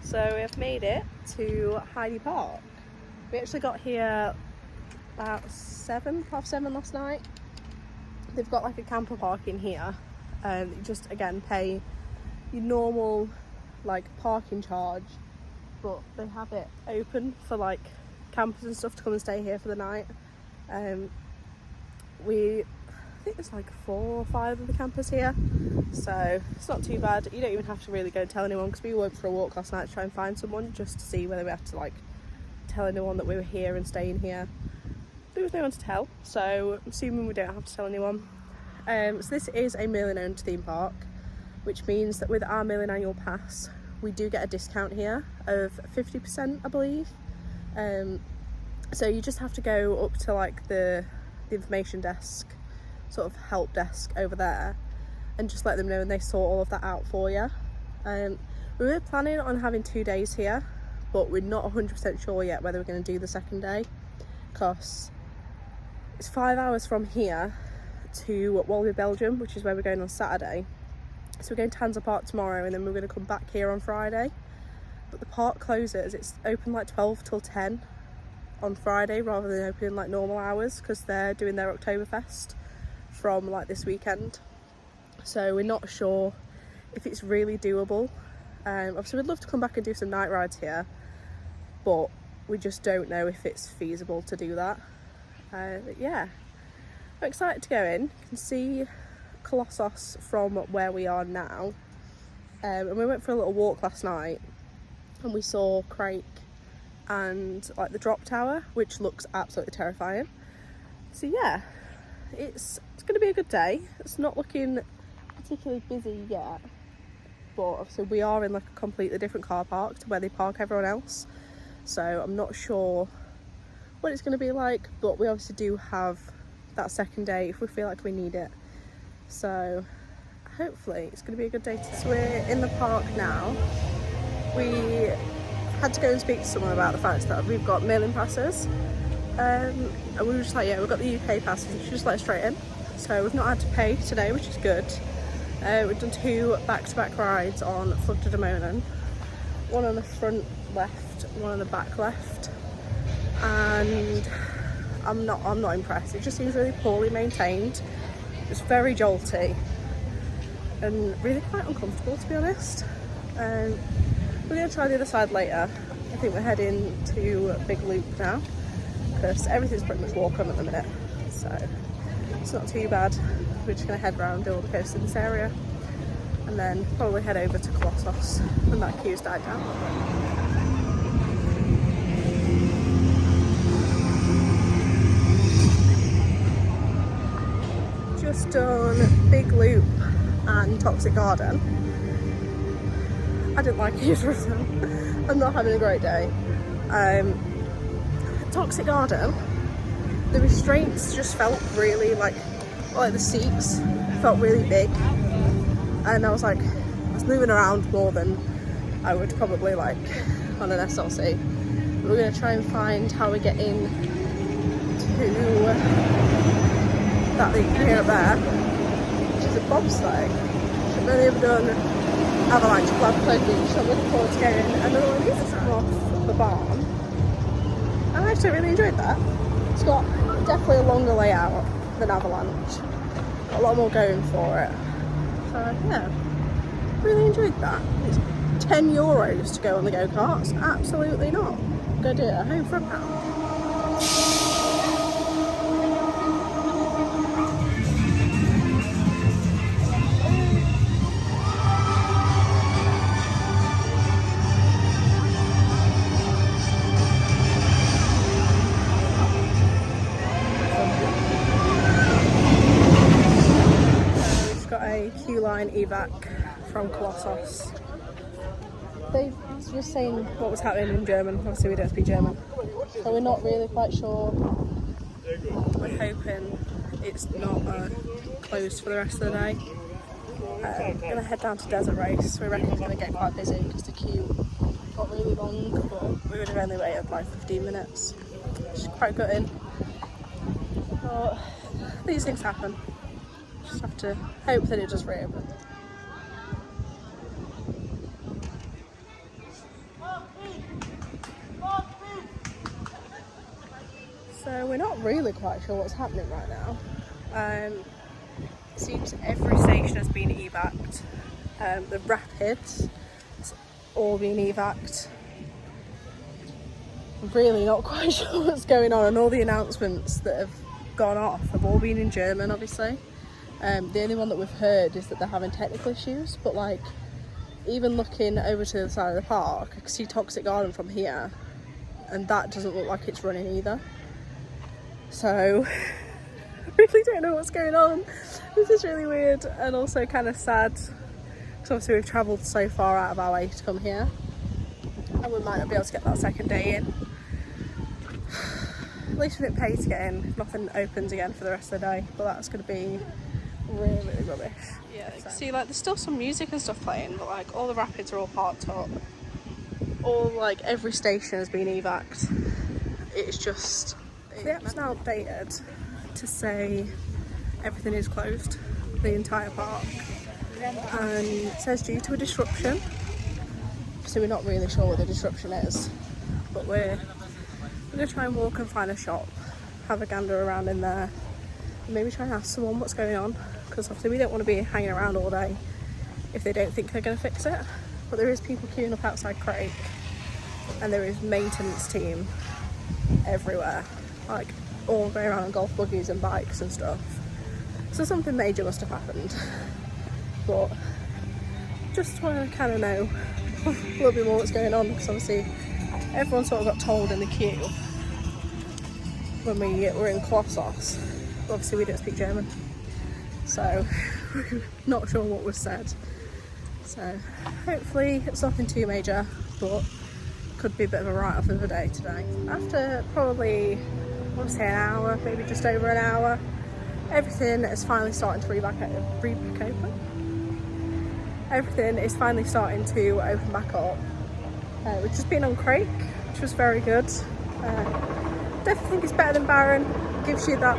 So we have made it to Heidi Park. We actually got here about half seven last night. They've got like a camper park in here, and you just again pay your normal like parking charge, but they have it open for like campers and stuff to come and stay here for the night. I think there's like 4 or 5 of the campers here, so it's not too bad. You don't even have to really go and tell anyone, because we went for a walk last night to try and find someone just to see whether we have to like tell anyone that we were here and staying here. There was no one to tell, so I'm assuming we don't have to tell anyone. So this is a million owned theme park, which means that with our million annual pass we do get a discount here of 50%, I believe. So you just have to go up to like the information desk, sort of help desk over there, and just let them know, and they sort all of that out for you. We were planning on having 2 days here, but we're not 100% sure yet whether we're going to do the second day, because it's 5 hours from here to Walby, Belgium, which is where we're going on Saturday. So we're going to Hansa Park tomorrow, and then we're going to come back here on Friday. But the park closes, it's open like 12 till 10 on Friday rather than opening like normal hours, because they're doing their Oktoberfest from like this weekend. So we're not sure if it's really doable. Obviously we'd love to come back and do some night rides here, but we just don't know if it's feasible to do that. But yeah, I'm excited to go in. You can see Colossus from where we are now, and we went for a little walk last night and we saw Crake and like the drop tower, which looks absolutely terrifying. So yeah, it's going to be a good day. It's not looking particularly busy yet, but obviously we are in like a completely different car park to where they park everyone else, so I'm not sure what it's going to be like, but we obviously do have that second day if we feel like we need it, so hopefully it's going to be a good day today. So we're in the park now. We had to go and speak to someone about the fact that we've got mail-in passes, and we were just like, yeah, we've got the UK passes, and she just let us straight in, so we've not had to pay today, which is good. We've done 2 back-to-back rides on Flug to Demonen, one on the front left, one on the back left, and I'm not impressed. It just seems really poorly maintained. It's very jolty and really quite uncomfortable, to be honest. We're going to try the other side later. I think we're heading to Big Loop now, because everything's pretty much walk on at the minute, so it's not too bad. We're just going to head around, do all the coast in this area, and then probably head over to Colossus when that queue's died down. Just done Big Loop and Toxic Garden. I didn't like either of them. I'm not having a great day. Toxic Garden, the restraints just felt really like the seats felt really big, and I was moving around more than I would probably like on an SLC. We're going to try and find how we get in to that thing here up there, which is a bobsleigh. I've only ever done avalanche club beach, so I'm looking forward to going. Another one is just off the barn, and I actually really enjoyed that. It's got definitely a longer layout than avalanche, got a lot more going for it, so yeah, really enjoyed that. It's €10 to go on the go-karts. Absolutely not. I'm gonna do it at home for £1. Q-line evac from Colossus. They was just saying what was happening in German. Obviously we don't speak German, so we're not really quite sure. We're hoping it's not closed for the rest of the day. We're going to head down to Desert Race. We reckon it's going to get quite busy because the queue got really long, but we would have only waited like 15 minutes, which is quite gutting. But these things happen. Just have to hope that it does reopen. So we're not really quite sure what's happening right now. It seems every station has been evac'd. The rapids, it's all been evac'd. Really not quite sure what's going on, and all the announcements that have gone off have all been in German, obviously. The only one that we've heard is that they're having technical issues, but like even looking over to the side of the park, I can see Toxic Garden from here, and that doesn't look like it's running either. So I really don't know what's going on. This is really weird and also kind of sad, because obviously we've travelled so far out of our way to come here, and we might not be able to get that second day in. At least we didn't pay to get in if nothing opens again for the rest of the day, but that's going to be really, really rubbish. Yeah, so. See, like there's still some music and stuff playing, but like all the rapids are all parked up. All like every station has been evac'd. It's just the app's now updated to say everything is closed, the entire park, and it says due to a disruption. So we're not really sure what the disruption is, but we're going to try and walk and find a shop, have a gander around in there, and maybe try and ask someone what's going on, because obviously we don't want to be hanging around all day if they don't think they're going to fix it. But there is people queuing up outside Craig, and there is maintenance team everywhere, like all going around on golf buggies and bikes and stuff. So something major must have happened, but just want to kind of know a little bit more what's going on, because obviously everyone sort of got told in the queue when we were in Colossus. Obviously we don't speak German, so we're not sure what was said. So hopefully it's nothing too major, but could be a bit of a write-off of the day today. After probably, I want to say an hour, maybe just over an hour, everything is finally starting to Everything is finally starting to open back up. We've just been on Crake, which was very good. Definitely think it's better than Barron. Gives you that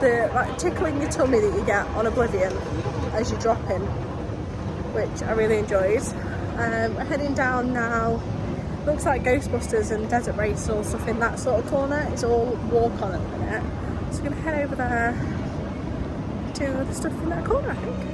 the tickling your tummy that you get on Oblivion as you drop in, which I really enjoyed. We're heading down now. Looks like Ghostbusters and Desert Race or stuff in that sort of corner. It's all walk on at the minute. So we're going to head over there to the stuff in that corner, I think.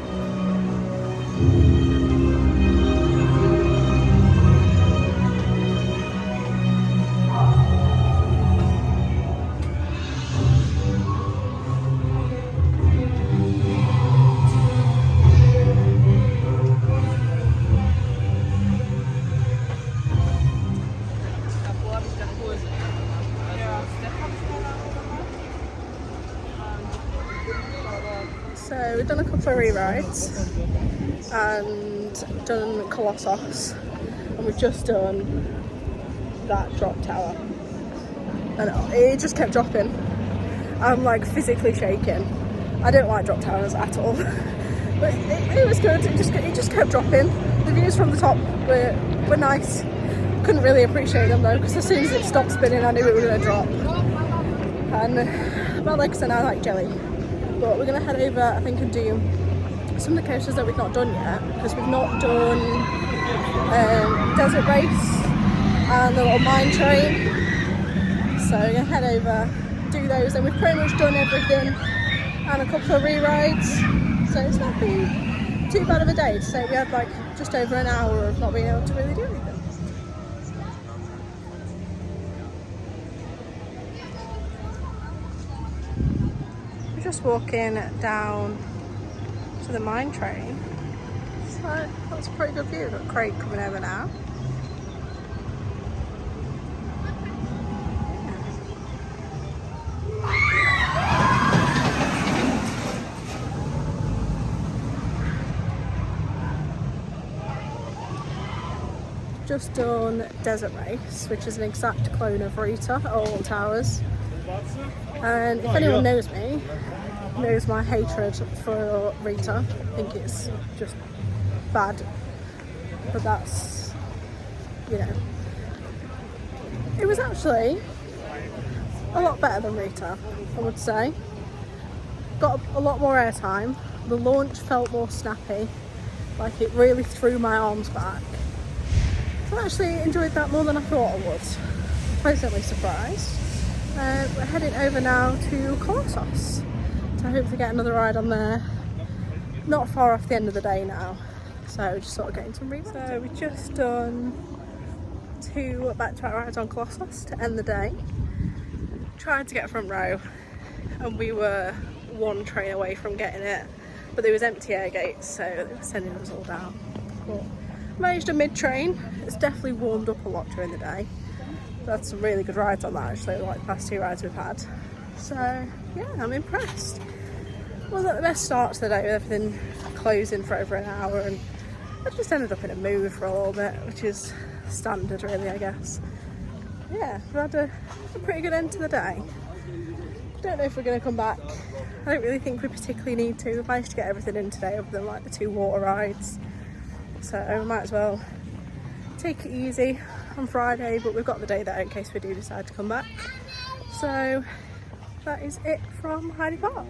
So we've done a couple of re-rides and done Colossus, and we've just done that drop tower, and it just kept dropping. I'm like physically shaking. I don't like drop towers at all, but it was good. It just kept dropping. The views from the top were nice. Couldn't really appreciate them though, because as soon as it stopped spinning I knew it was going to drop, and my legs are now like jelly. But we're going to head over, I think, and do some of the coasters that we've not done yet, because we've not done Desert Race and the little mine train. So we're going to head over, do those, and we've pretty much done everything, and a couple of re-rides. So it's not been too bad of a day to say we had like just over an hour of not being able to really do anything. Just walking down to the mine train, so that's a pretty good view. We've got Craig coming over now. Just done Desert Race, which is an exact clone of Rita at all towers. And if anyone knows me, knows my hatred for Rita. I think it's just bad, but that's, you know, it was actually a lot better than Rita, I would say. Got a lot more airtime. The launch felt more snappy, like it really threw my arms back. So I actually enjoyed that more than I thought I would. Pleasantly surprised. We're heading over now to Colossus, so I hope to get another ride on there. Not far off the end of the day now, so just sort of getting some reruns. So we've just done 2 back-to-back rides on Colossus to end the day. Tried to get front row and we were 1 train away from getting it, but there was empty air gates, so they were sending us all down. But managed a mid-train. It's definitely warmed up a lot during the day. We've had some really good rides on that actually, like the past 2 rides we've had. So yeah, I'm impressed. Wasn't the best start to the day with everything closing for over an hour, and I just ended up in a mood for a little bit, which is standard really, I guess. Yeah, we had a pretty good end to the day. Don't know if we're going to come back. I don't really think we particularly need to. We've managed to get everything in today other than like the 2 water rides. So we might as well take it easy on Friday, but we've got the day there in case we do decide to come back. So that is it from Heidi Park.